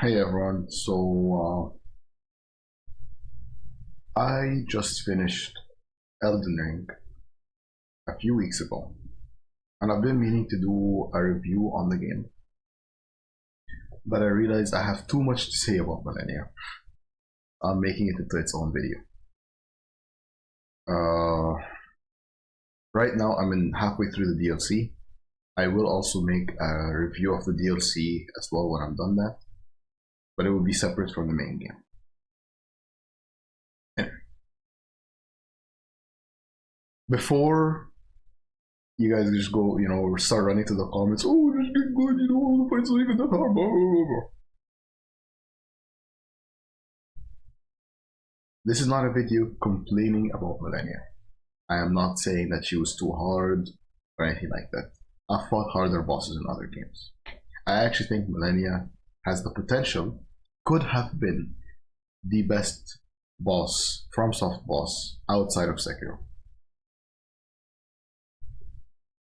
Hey everyone, I just finished Elden Ring a few weeks ago, and I've been meaning to do a review on the game, but I realized I have too much to say about Malenia. I'm making it into its own video. Uh, right now I'm in halfway through the DLC. I will also make a review of the DLC as well when I'm done that, but it will be separate from the main game. Anyway, before you guys just go, start running to the comments. Oh, this is good, the fight's not even that hard. Blah, blah, blah, blah. This is not a video complaining about Malenia. I am not saying that she was too hard or anything like that. I've fought harder bosses in other games. I actually think Malenia has the potential, could have been the best boss, FromSoft boss, outside of Sekiro.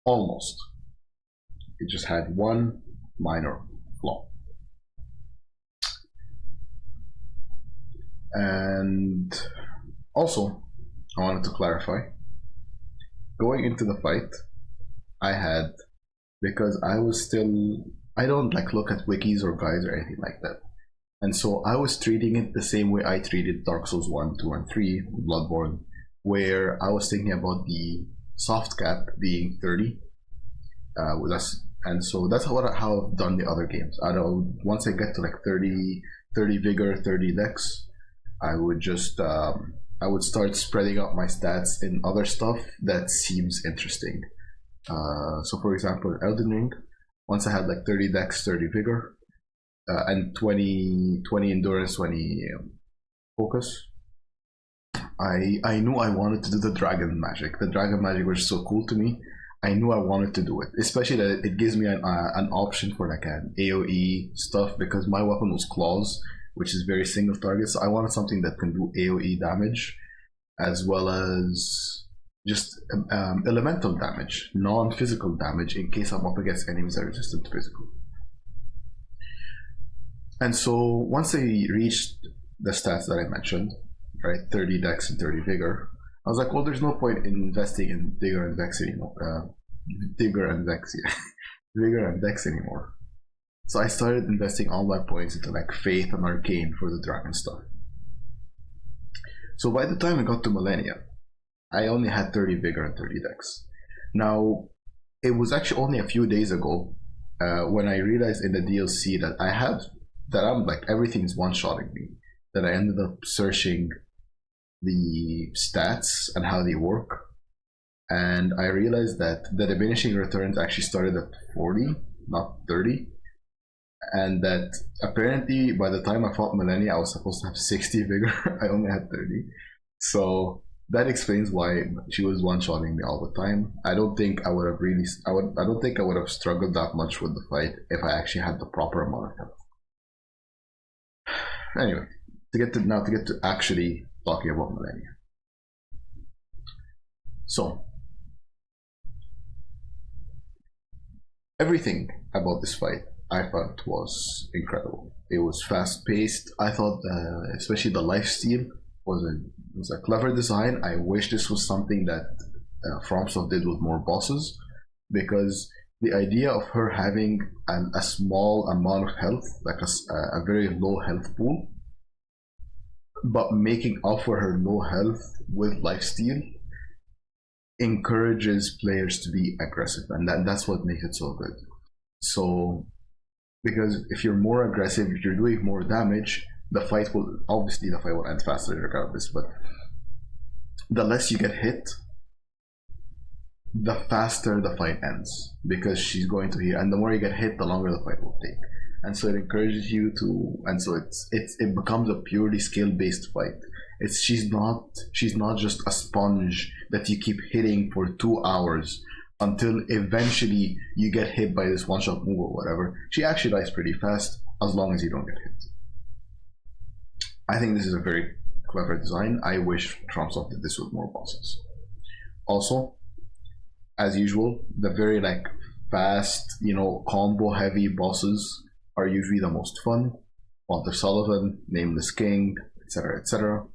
Almost. It just had one minor flaw. And also, I wanted to clarify, going into the fight, because I don't look at wikis or guides or anything like that. And so I was treating it the same way I treated Dark Souls 1, 2, and 3, Bloodborne, where I was thinking about the soft cap being 30. And so that's how I've done the other games. Once I get to like 30 vigor, 30 dex, I would start spreading out my stats in other stuff that seems interesting. So for example, Elden Ring, once I had like 30 dex, 30 vigor, and 20 endurance, 20 focus, I knew I wanted to do the dragon magic. The dragon magic was so cool to me. I knew I wanted to do it, especially that it gives me an option for like an AoE stuff, because my weapon was claws, which is very single target. So I wanted something that can do AoE damage, as well as just elemental damage, non-physical damage, in case I'm up against enemies that are resistant to physical. And so once I reached the stats that I mentioned, right, 30 dex and 30 vigor, I was like, well, there's no point in investing in vigor and dex anymore. Vigor and dex anymore. So I started investing all my points into like faith and arcane for the dragon stuff. So by the time I got to Malenia, I only had 30 vigor and 30 dex. Now, it was actually only a few days ago when I realized in the DLC that I'm like, everything's one-shotting me, that I ended up searching the stats and how they work, and I realized that the diminishing returns actually started at 40, not 30, and that apparently by the time I fought Malenia, I was supposed to have 60 vigor. I only had 30, so that explains why she was one-shotting me all the time. I don't think I would have struggled that much with the fight if I actually had the proper amount of health. Anyway, to get to actually talking about Malenia. So, everything about this fight I felt was incredible. It was fast-paced. I thought, especially the lifesteal was a clever design. I wish this was something that FromSoft did with more bosses, because the idea of her having a small amount of health, like a very low health pool, but making up for her low health with lifesteal, encourages players to be aggressive, and that's what makes it so good. So, because if you're more aggressive, if you're doing more damage, the fight will end faster regardless, but the less you get hit, the faster the fight ends, because she's going to heal, and the more you get hit, the longer the fight will take. And so it encourages you to, and so it becomes a purely skill-based fight. She's not just a sponge that you keep hitting for 2 hours until eventually you get hit by this one-shot move or whatever. She actually dies pretty fast as long as you don't get hit. I think this is a very clever design. I wish FromSoft did this with more bosses. Also, as usual, the very fast, combo heavy bosses are usually the most fun. Walter Sullivan, Nameless King, etc., etc.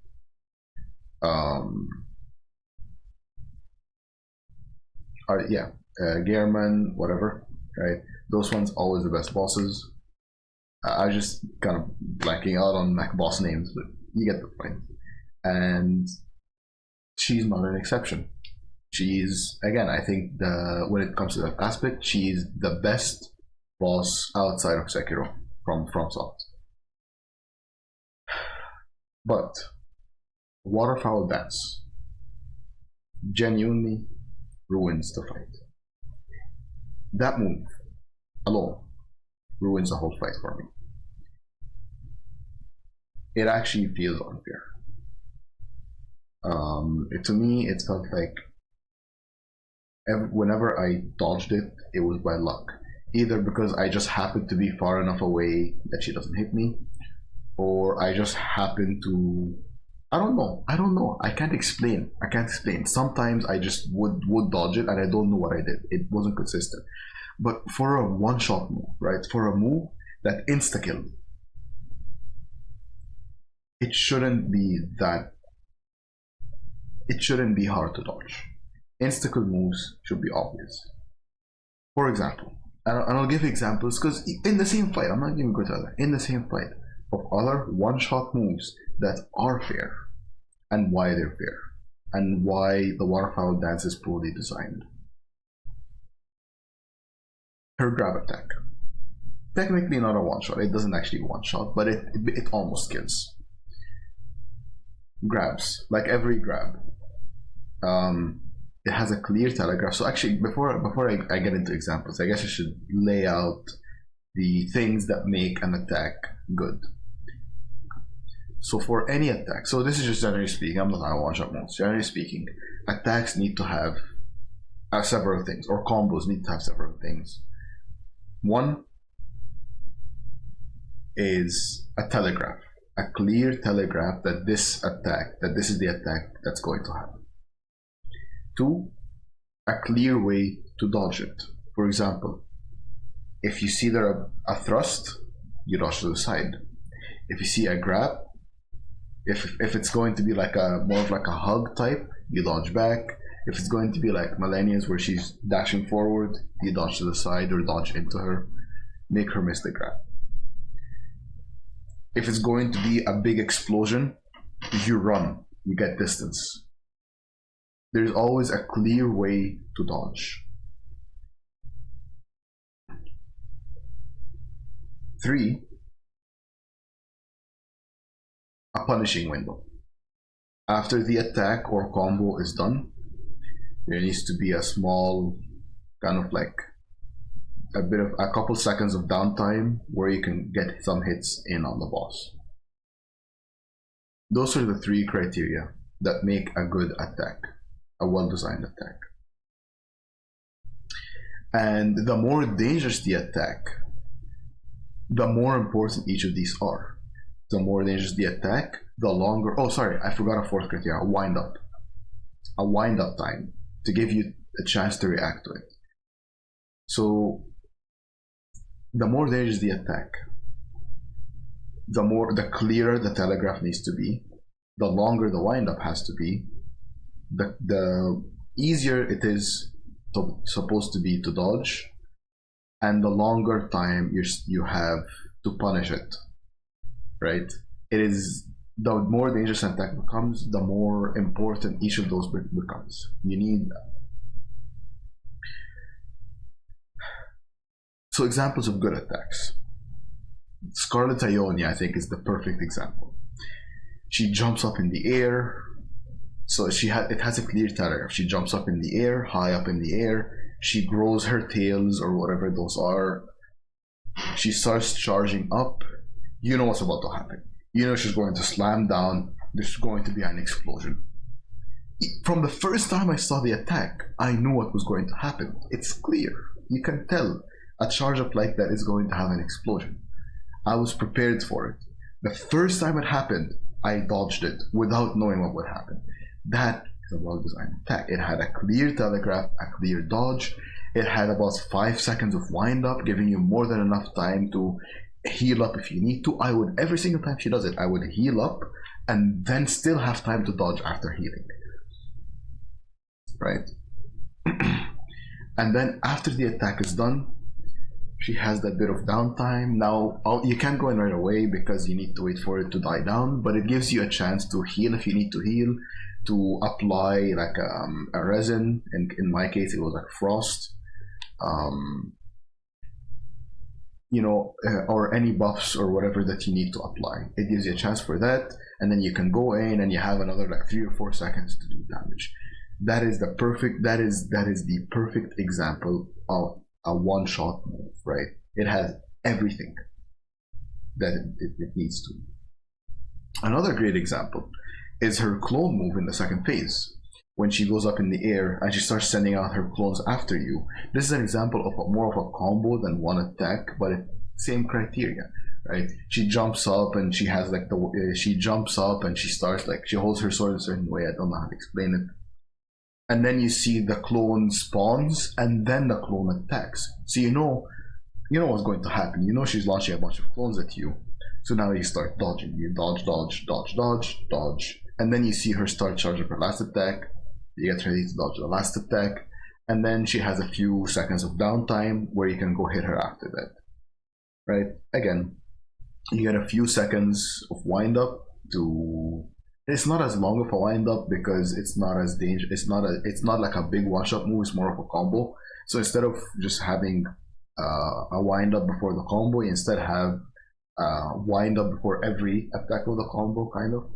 Yeah, Gehrman, whatever, right? Those ones always the best bosses. I just kind of blanking out on like boss names, but you get the point. And she's not an exception. She's again, I think when it comes to that aspect, she's the best boss outside of Sekiro from FromSoft. But Waterfowl Dance genuinely ruins the fight. That move alone ruins the whole fight for me. It actually feels unfair. To me, it felt like whenever I dodged it, it was by luck. Either because I just happened to be far enough away that she doesn't hit me, or I just happened to. I don't know. I can't explain. Sometimes I just would dodge it, and I don't know what I did. It wasn't consistent. But for a one-shot move, right? For a move that insta-killed, it shouldn't be that. It shouldn't be hard to dodge. Insta-kill moves should be obvious. For example, and I'll give examples because in the same fight, I'm not even going to other. In the same fight of other one-shot moves that are fair, and why they're fair, and why the Waterfowl Dance is poorly designed. Her grab attack. Technically not a one-shot. It doesn't actually one-shot, but it almost kills. Grabs, like every grab, it has a clear telegraph. So actually, before I get into examples, I guess I should lay out the things that make an attack good. So for any attack, so this is just generally speaking, I'm not on one-shot moves. Generally speaking, attacks need to have several things, or combos need to have several things. One is a telegraph, a clear telegraph that this is the attack that's going to happen. Two, a clear way to dodge it. For example, if you see there a thrust, you dodge to the side. If you see a grab, if it's going to be like more of like a hug type, you dodge back. If it's going to be like Malenia's where she's dashing forward, you dodge to the side or dodge into her, make her miss the grab. If it's going to be a big explosion, you run, you get distance. There's always a clear way to dodge. 3, a punishing window. After the attack or combo is done, there needs to be a small kind of like a couple seconds of downtime where you can get some hits in on the boss. Those are the 3 criteria that make a good attack, a well-designed attack. And the more dangerous the attack, the more important each of these are. The more dangerous the attack, the longer. Oh, sorry, I forgot a 4th criteria: a wind up. A wind up time to give you a chance to react to it. So, the more dangerous the attack, the clearer the telegraph needs to be, the longer the wind up has to be, the easier it is supposed to be to dodge, and the longer time you have to punish it, right? It is the more dangerous an attack becomes, the more important each of those becomes. You need that. So examples of good attacks. Scarlet Ionia, I think, is the perfect example. She jumps up in the air. So it has a clear telegraph. She jumps up in the air, high up in the air. She grows her tails or whatever those are. She starts charging up. You know what's about to happen. You know she's going to slam down. There's going to be an explosion. From the first time I saw the attack, I knew what was going to happen. It's clear. You can tell a charge up like that is going to have an explosion. I was prepared for it. The first time it happened, I dodged it without knowing what would happen. That is a well-designed attack. It had a clear telegraph, a clear dodge. It had about 5 seconds of wind up, giving you more than enough time to heal up if you need to. I would, every single time she does it, I would heal up and then still have time to dodge after healing. Right? And then after the attack is done, she has that bit of downtime. Now, you can't go in right away because you need to wait for it to die down, but it gives you a chance to heal if you need to heal, to apply like a resin. In my case, it was like frost. Or any buffs or whatever that you need to apply. It gives you a chance for that, and then you can go in and you have another like 3 or 4 seconds to do damage. That is the perfect example of a one-shot move, right? It has everything that it needs to. Another great example is her clone move in the second phase. When she goes up in the air and she starts sending out her clones after you. This is an example of more of a combo than one attack, but it's same criteria, right? She jumps up and she has like she jumps up and she starts like, she holds her sword a certain way. I don't know how to explain it. And then you see the clone spawns and then the clone attacks. So you know what's going to happen. You know she's launching a bunch of clones at you. So now you start dodging. You dodge, dodge, dodge, dodge, dodge. And then you see her start charging her last attack. You get ready to dodge the last attack. And then she has a few seconds of downtime where you can go hit her after that. Right? Again, you get a few seconds of wind up to... It's not as long of a wind up because it's not as dangerous. It's not like a big one-shot move. It's more of a combo. So instead of just having a wind up before the combo, you instead have wind up before every attack of the combo, kind of.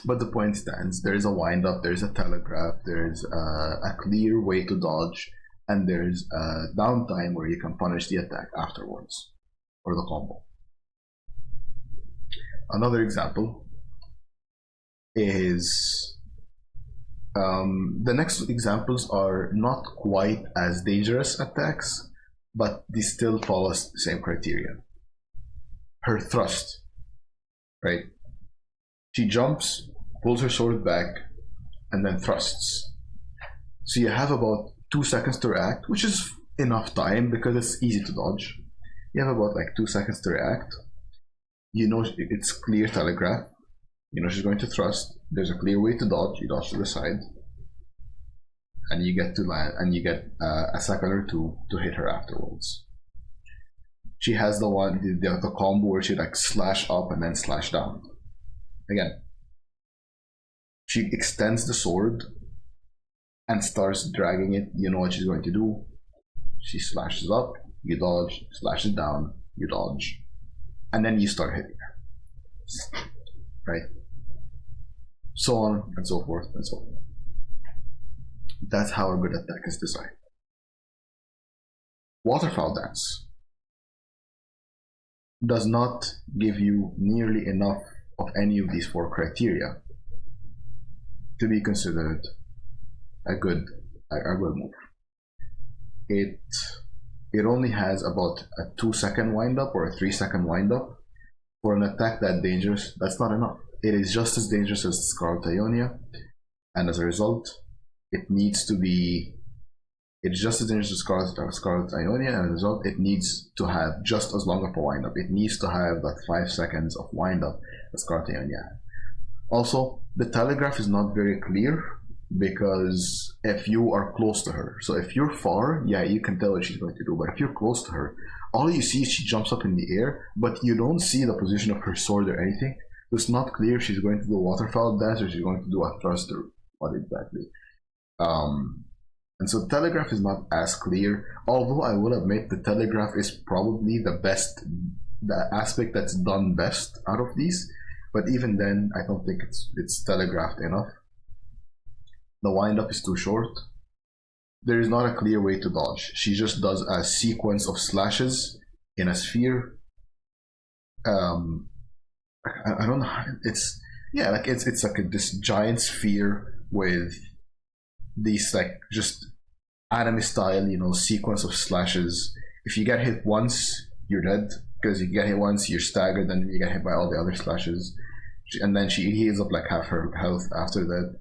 But the point stands. There is a wind up. There's a telegraph. There's a clear way to dodge, and there's a downtime where you can punish the attack afterwards, or the combo. Another example is the next examples are not quite as dangerous attacks, but they still follow the same criteria. Her thrust, right? She jumps, pulls her sword back, and then thrusts. So you have about 2 seconds to react, which is enough time because it's easy to dodge. You have about like 2 seconds to react. You know it's clear telegraph. You know she's going to thrust. There's a clear way to dodge. You dodge to the side, and you get to land, and you get a second or two to hit her afterwards. She has the combo where she like slash up and then slash down. Again, she extends the sword and starts dragging it. You know what she's going to do. She slashes up, you dodge, slashes down, you dodge, and then you start hitting her. Right? So on and so forth and so on. That's how a good attack is designed. Waterfowl Dance does not give you nearly enough of any of these 4 criteria to be considered a good move. It only has about a 2-second wind up or a 3-second wind up. For an attack that dangerous, that's not enough. It is just as dangerous as Scarlet Ionia, and as a result, it's just as dangerous as Scarlet Ionia, and as a result, it needs to have just as long of a wind up. It needs to have that 5 seconds of wind up as Scarlet Ionia. Also, the telegraph is not very clear because if you are close to her, so if you're far, yeah, you can tell what she's going to do, but if you're close to her, all you see is she jumps up in the air, but you don't see the position of her sword or anything. So it's not clear if she's going to do a Waterfowl Dance or she's going to do a thrust or what exactly. And so the telegraph is not as clear, although I will admit the telegraph is probably the aspect that's done best out of these. But even then, I don't think it's telegraphed enough. The wind up is too short. There is not a clear way to dodge. She just does a sequence of slashes in a sphere. I don't know. It's like this giant sphere with these like just anime style, sequence of slashes. If you get hit once, you're dead because you get hit once, you're staggered, and then you get hit by all the other slashes, and then she heals up like half her health after that.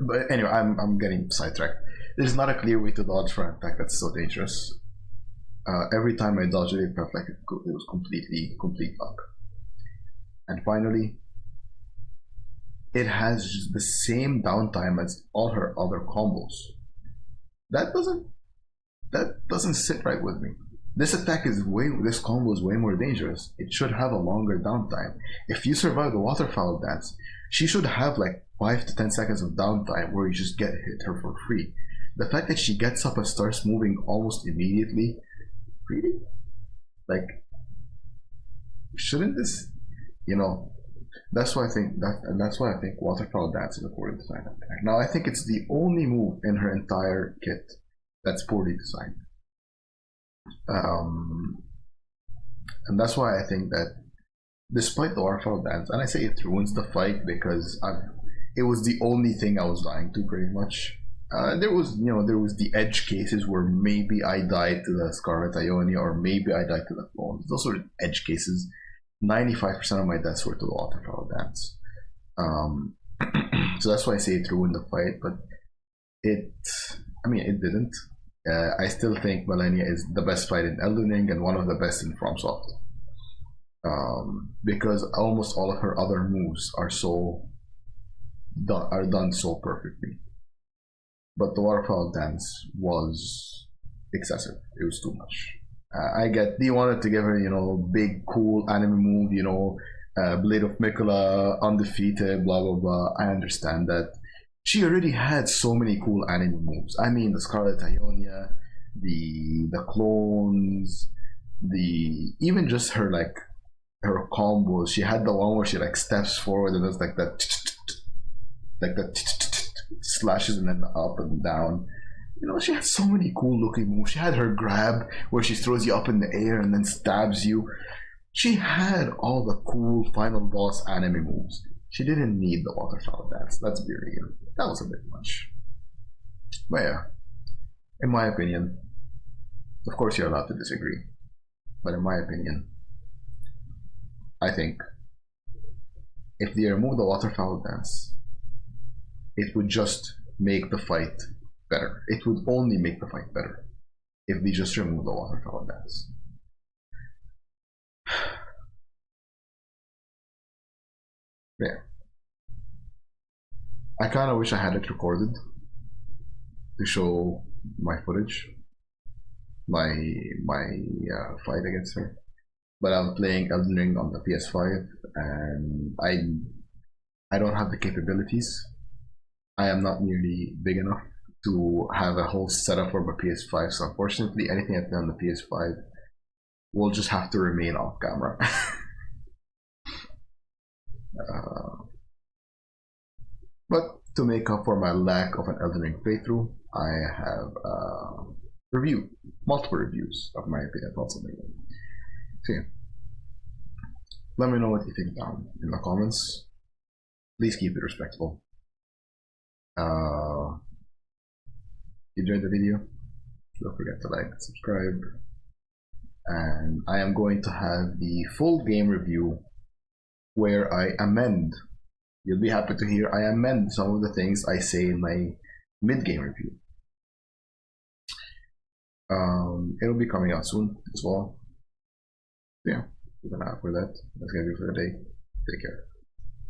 But anyway, I'm getting sidetracked. There's not a clear way to dodge for an attack that's so dangerous. Every time I dodged it, it felt like it was complete luck. And finally, it has the same downtime as all her other combos. That doesn't that doesn't sit right with me. This combo is way more dangerous. It should have a longer downtime. If you survive the Waterfowl Dance, she should have like 5 to 10 seconds of downtime where you just hit her for free. The fact that she gets up and starts moving almost immediately, really? Like, shouldn't this, you know? That's why I think Waterfowl Dance is a poorly designed attack. Now I think it's the only move in her entire kit that's poorly designed. And that's why I think that despite the Waterfowl Dance, and I say it ruins the fight because it was the only thing I was dying to pretty much. There was the edge cases where maybe I died to the Scarlet Ionia or maybe I died to the clones. Those were edge cases. 95% of my deaths were to the Waterfowl Dance. So that's why I say it ruined the fight, but it didn't. I still think Malenia is the best fight in Elden Ring and one of the best in FromSoft. Because almost all of her other moves are done so perfectly. But the Waterfowl Dance was excessive. It was too much. I get they wanted to give her, big cool anime move, Blade of Mikola, undefeated, blah blah blah. I understand that. She already had so many cool anime moves. I mean, the Scarlet Ionia, the clones, even just her combos. She had the one where she steps forward and does that slashes and then up and down. She had so many cool looking moves. She had her grab where she throws you up in the air and then stabs you. She had all the cool final boss anime moves. She didn't need the Waterfowl Dance. Let's be real. That was a bit much. But yeah, in my opinion, of course you're allowed to disagree, but in my opinion, I think if they remove the Waterfowl Dance, it would just make the fight better. It would only make the fight better if they just remove the Waterfowl Dance. Yeah. I kind of wish I had it recorded to show my footage, my fight against her. But I'm playing Elden Ring on the PS5, and I don't have the capabilities. I am not nearly big enough to have a whole setup for my PS5. So unfortunately, anything I play on the PS5 will just have to remain off camera. But to make up for my lack of an Elden Ring playthrough, I have multiple reviews of my opinion thoughts on the game. So yeah. Let me know what you think down in the comments. Please keep it respectful. If you enjoyed the video, don't forget to like and subscribe. And I am going to have the full game review where I amend. You'll be happy to hear I amend some of the things I say in my mid-game review. It'll be coming out soon as well. Yeah, we're gonna have for that. That's gonna be for the day. Take care.